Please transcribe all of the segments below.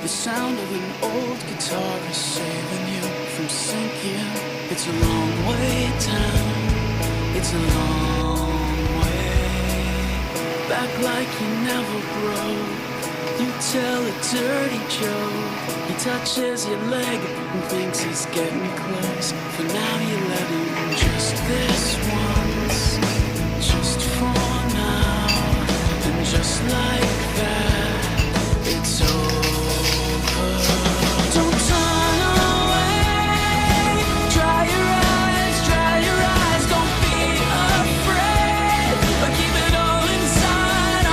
The sound of an old guitar is saving you from sinking. It's a long way down, it's a long way back, like you never broke. You tell a dirty joke. He touches your leg and thinks he's getting close. For now you let him just this once, just for now. And just like that, it's over. Don't turn away. Dry your eyes, dry your eyes. Don't be afraid, but keep it all inside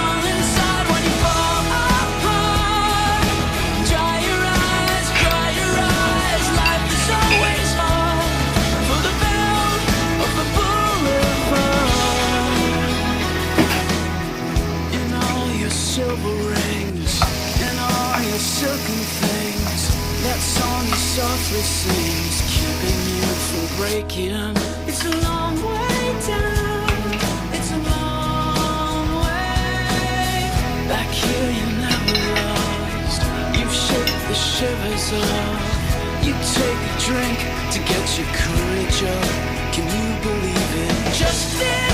when you fall apart. Dry your eyes, dry your eyes. Life is always hard for the belt of the boulevard. In all your silver rings, in all your silken things, that song you softly sings, keeping you from breaking. It's a long way down, it's a long way back here. You never lost, you've shaked the shivers off. You take a drink to get your courage up. Can you believe it? Just this